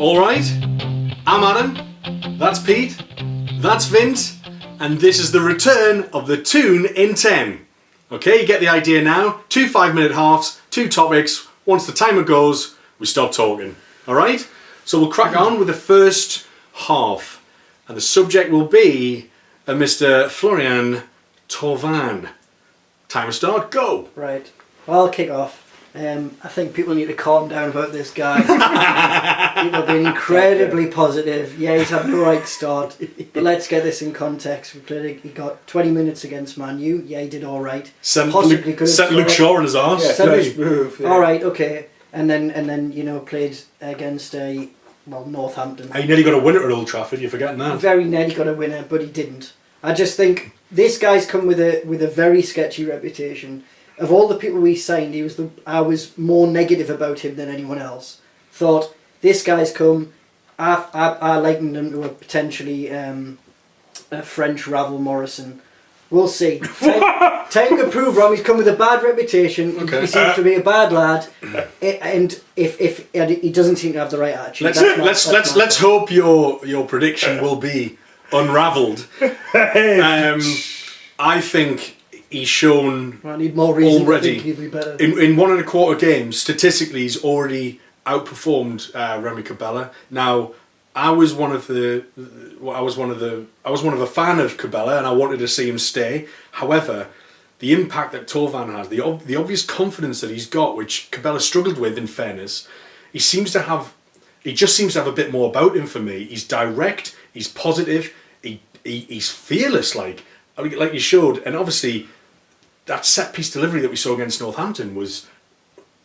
Alright, I'm Adam, that's Pete, that's Vince, and this is the return of the Toon in 10. Okay, you get the idea now. 2 5-minute halves, 2 topics. Once the timer goes, we stop talking. Alright? So we'll crack on with the first half. And the subject will be Mr. Florian Thauvin. Timer start, go! Right, well, I'll kick off. I think people need to calm down about this guy. People have been incredibly positive. Yeah, he's had the right start. But let's get this in context. He got 20 minutes against Man U. Yeah, he did all right. Sent Luke Shaw on his arse. Yeah, all right, okay. And then played against Northampton. He nearly got a winner at Old Trafford. You're forgetting that. Very nearly got a winner, but he didn't. I just think this guy's come with a very sketchy reputation. Of all the people we signed, I was more negative about him than anyone else. Thought, this guy's come, I likened him to a potentially a French Ravel Morrison. We'll see. Time to prove wrong. He's come with a bad reputation. Okay. He seems to be a bad lad, and if he doesn't seem to have the right attitude. Let's hope your prediction will be unravelled. I think he's shown already in 1 1/4 games. Statistically, he's already outperformed Remy Cabella. Now, I was a fan of Cabella, and I wanted to see him stay. However, the impact that Thauvin has, the obvious confidence that he's got, which Cabella struggled with, in fairness, he just seems to have a bit more about him for me. He's direct, he's positive, he's fearless, like you showed, and obviously that set piece delivery that we saw against Northampton was,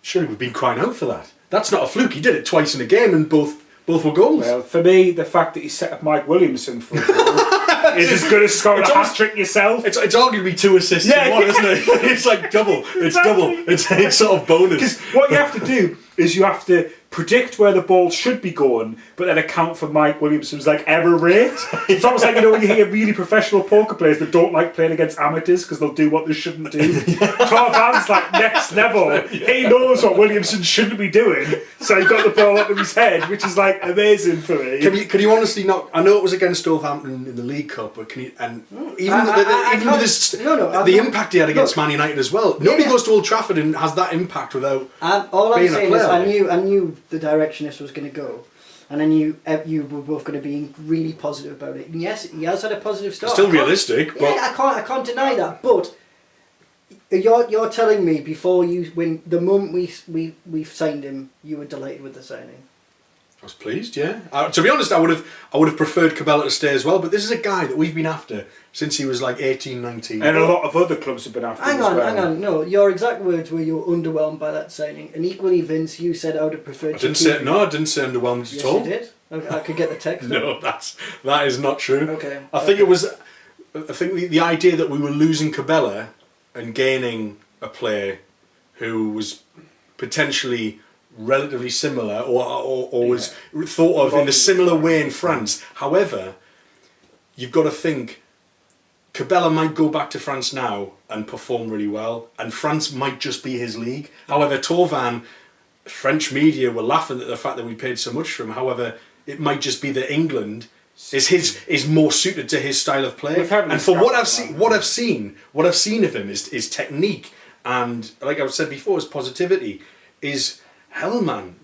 surely we've been crying out for that. That's not a fluke. He did it twice in a game, and both were goals. Well, for me, the fact that he set up Mike Williamson for a goal is as good as scoring a hat-trick yourself. It's arguably 2 assists in one, isn't it? It's like double. It's double. It's sort of bonus. Because what you have to do is you have to predict where the ball should be going, but then account for Mike Williamson's error rate. It's almost like, when you hear really professional poker players that don't like playing against amateurs because they'll do what they shouldn't do. Thauvin next level. He knows what Williamson shouldn't be doing, so he got the ball up to his head, which is amazing for me. Can you honestly not? I know it was against Northampton in the League Cup, but can you? And even with the impact he had against Man United as well. Nobody goes to Old Trafford and has that impact without. All I'm saying is, I knew the direction this was going to go, and I knew you were both going to be really positive about it. And yes, he has had a positive start. Still realistic, but I can't deny that. But you're telling me when the moment we signed him, you were delighted with the signing. I was pleased, yeah. To be honest, I would have preferred Cabella to stay as well, but this is a guy that we've been after since he was 18, 19. And a lot of other clubs have been after him as well. Hang on. No, your exact words were you were underwhelmed by that signing. And equally, Vince, you said I would have preferred I didn't say underwhelmed at all. Yes, you did. I could get the text. No, that is not true. Okay. I think the idea that we were losing Cabella and gaining a player who was potentially relatively similar or was thought of in a similar way in France. However, you've got to think Cabella might go back to France now and perform really well, and France might just be his league. However, Thauvin, French media were laughing at the fact that we paid so much for him. However, it might just be that England is more suited to his style of play. And for what I've seen of him is technique, and like I've said before, his positivity is. Hell, man,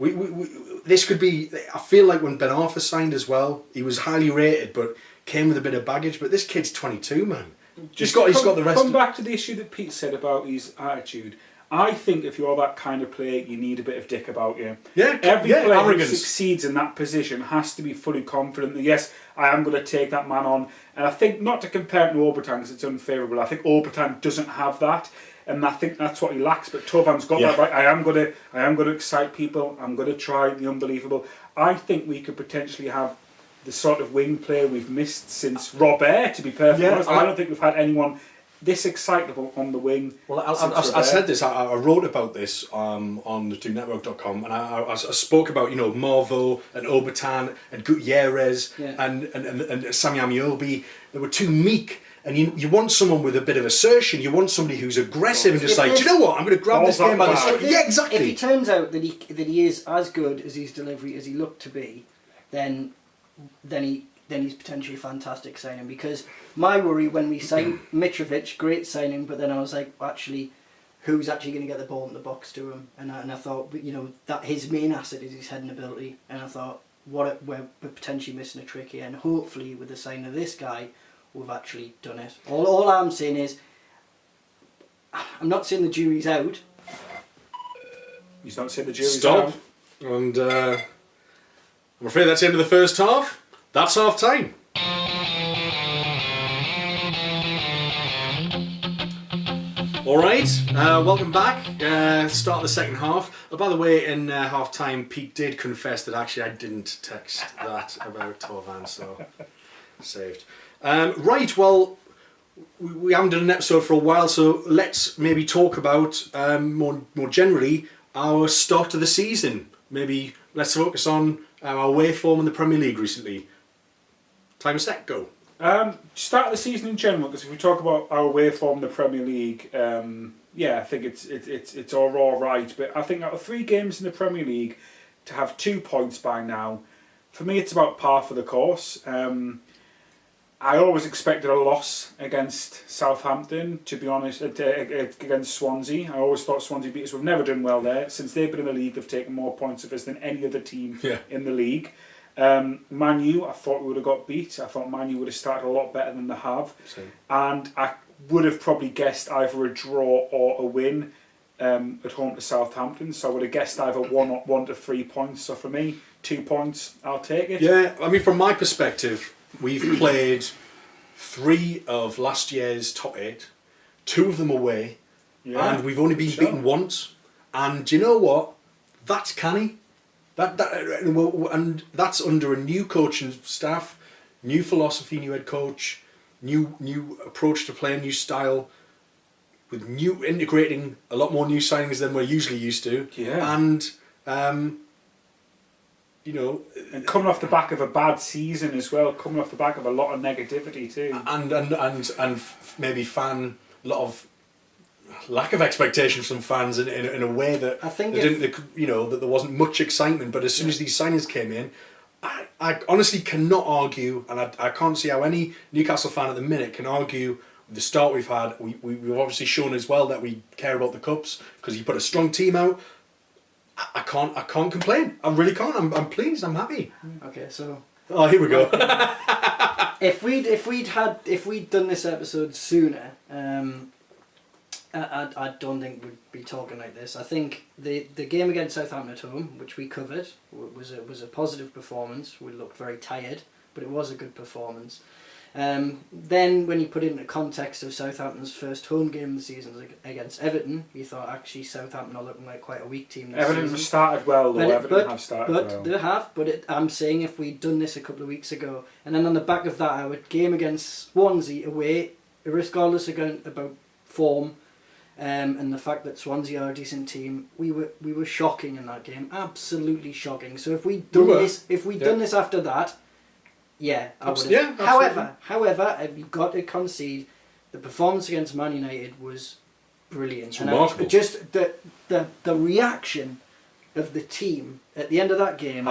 this could be. I feel like when Ben Arthur signed as well, he was highly rated, but came with a bit of baggage. But this kid's 22, man. He's got the rest. Come back to the issue that Pete said about his attitude. I think if you're that kind of player, you need a bit of dick about you. Yeah, every player who succeeds in that position has to be fully confident that yes, I am going to take that man on. And I think not to compare it to Obertan because it's unfavourable. I think Obertan doesn't have that. And I think that's what he lacks. But Thauvin's got that right. I am going to excite people. I'm going to try the unbelievable. I think we could potentially have the sort of wing player we've missed since Robert. To be perfectly honest, I don't think we've had anyone this excitable on the wing. Well, I said this. I wrote about this on the toonnetwork.com, and I spoke about Marvo and Obertan and Gutierrez and Sami Amiobi. They were too meek. And you want someone with a bit of assertion. You want somebody who's aggressive and just do you know what? I'm going to grab this game by the throat. Yeah, exactly. If he turns out that he is as good as his delivery as he looked to be, then he's potentially a fantastic signing. Because my worry when we signed Mitrovic, great signing, but then I was like, actually, who's actually going to get the ball in the box to him? And I thought, that his main asset is his heading ability. And I thought, we're potentially missing a trick here. And hopefully, with the signing of this guy, we've actually done it. All I'm saying is, I'm not saying the jury's out. He's not saying the jury's Stop. out. And I'm afraid that's the end of the first half. That's half time. All right, welcome back. Start the second half. By the way, in half time, Pete did confess that actually I didn't text that about Thauvin, so saved. Right, well, we haven't done an episode for a while, so let's maybe talk about more generally our start of the season. Maybe let's focus on our away form in the Premier League recently. Time set, go. Start of the season in general, because if we talk about our away form in the Premier League, I think it's all right. But I think out of 3 games in the Premier League, to have 2 points by now, for me it's about par for the course. I always expected a loss against Southampton, to be honest, against Swansea. I always thought Swansea beat us. We've never done well there. Since they've been in the league, they've taken more points of us than any other team in the league. Man U, I thought we would have got beat. I thought Man U would have started a lot better than they have. Same. And I would have probably guessed either a draw or a win at home to Southampton. So I would have guessed either 1 to 3 points. So for me, 2 points, I'll take it. Yeah, I mean, from my perspective, we've played 3 of last year's top 8, 2 of them away, and we've only been beaten once. And do you know what? That's canny. And that's under a new coaching staff, new philosophy, new head coach, new approach to play, new style, with integrating a lot more new signings than we're usually used to. Yeah. And and coming off the back of a bad season as well, coming off the back of a lot of negativity too, and maybe a lot of lack of expectations from fans in a way that I think that there wasn't much excitement. But as soon as these signings came in, I honestly cannot argue, and I can't see how any Newcastle fan at the minute can argue with the start we've had. We've obviously shown as well that we care about the cups because you put a strong team out. I can't complain. I really can't. I'm pleased. I'm happy. Okay, so here we go. if we'd done this episode sooner, I don't think we'd be talking like this. I think the game against Southampton at home, which we covered, was a positive performance. We looked very tired, but it was a good performance. Then when you put it into context of Southampton's first home game of the season against Everton, you thought actually Southampton are looking like quite a weak team this Everton season. have started well though. Everton have started well. But they have. But I'm saying if we'd done this a couple of weeks ago, and then on the back of that, our game against Swansea away, regardless about form, and the fact that Swansea are a decent team, we were shocking in that game, absolutely shocking. So if we'd done this after that. Yeah, I would have. Yeah, however, you've got to concede the performance against Man United was brilliant. It's remarkable. Just the reaction of the team at the end of that game.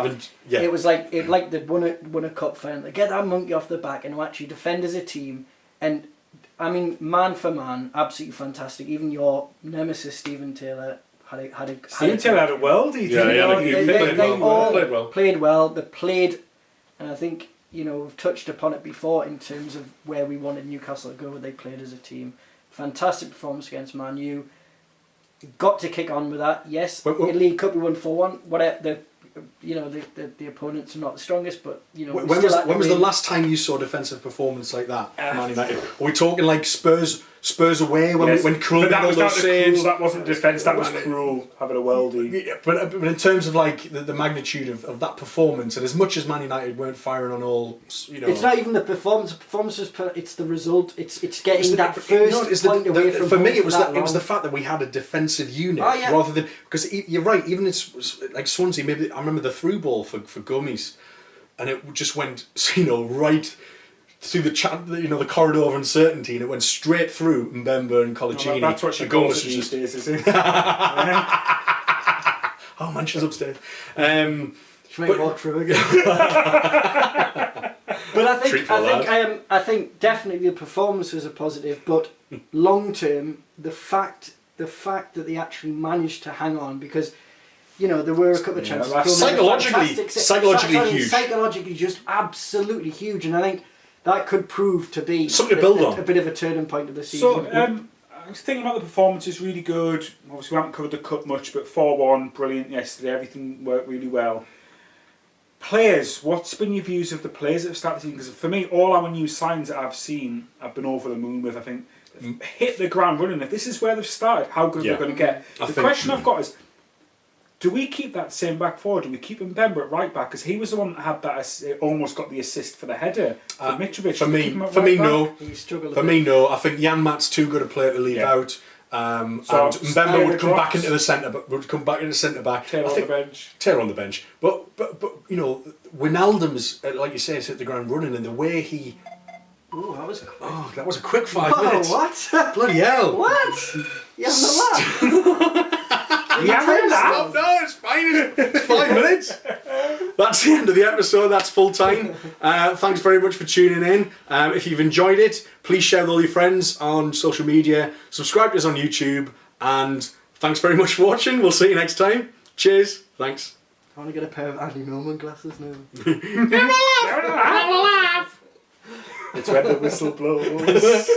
It was like they'd won a cup final. They get that monkey off the back and actually defend as a team. And I mean, man for man, absolutely fantastic. Even your nemesis Stephen Taylor had a worldie. Played well. They played, and I think. We've touched upon it before in terms of where we wanted Newcastle to go. They played as a team. Fantastic performance against Man U. Got to kick on with that. Yes, in League Cup we won 4-1. Whatever. The opponents are not the strongest, but when was the last time you saw a defensive performance like that? Man United. Are we talking like Spurs away when Krul did all those saves? That wasn't defence. That was Krul having a worldie. But in terms of like the magnitude of that performance, and as much as Man United weren't firing on all, it's not even the performance. The performance was it's the result. It's getting that first point away from. For me, it was the fact that we had a defensive unit rather than because you're right. Even it's like Swansea. Maybe I remember the through ball for Gomez, and it just went right through the corridor of uncertainty, and it went straight through Mbemba and Colaccini. That's what she calls it these days, is it? Oh, Manchester's upstairs. She might walk through again. But I think definitely the performance was a positive, but long term, the fact that they actually managed to hang on, because there were a couple of chances. Psychologically huge. Psychologically, just absolutely huge, and I think that could prove to be something to build on. A bit of a turning point of the season. So I was thinking about the performance is really good. Obviously, we haven't covered the cup much, but 4-1, brilliant yesterday. Everything worked really well. Players, what's been your views of the players that have started the season? Because for me, all our new signs that I've seen, I've been over the moon with. I think hit the ground running. If this is where they've started, how good they're going to get. The question I've got is, do we keep that same back four? Do we keep Mbemba at right back? Because he was the one that had that almost got the assist for the header for Mitrovic. For me, no. He struggled. For me, no. I think Jan Mat's too good a player to leave out. And Mbemba would come back into the centre, but would come back into centre back. Taylor on the bench. But Wijnaldum's, like you say, has hit the ground running, and the way he. Oh, that was quick. Oh, that was a quick 5 minutes. What? Bloody hell! What? You having a laugh? No, it's fine. It's 5 minutes. That's the end of the episode. That's full time. Thanks very much for tuning in. If you've enjoyed it, please share with all your friends on social media. Subscribe to us on YouTube. And thanks very much for watching. We'll see you next time. Cheers. Thanks. I want to get a pair of Andy Millman glasses now. Never laugh. It's when the whistle blows.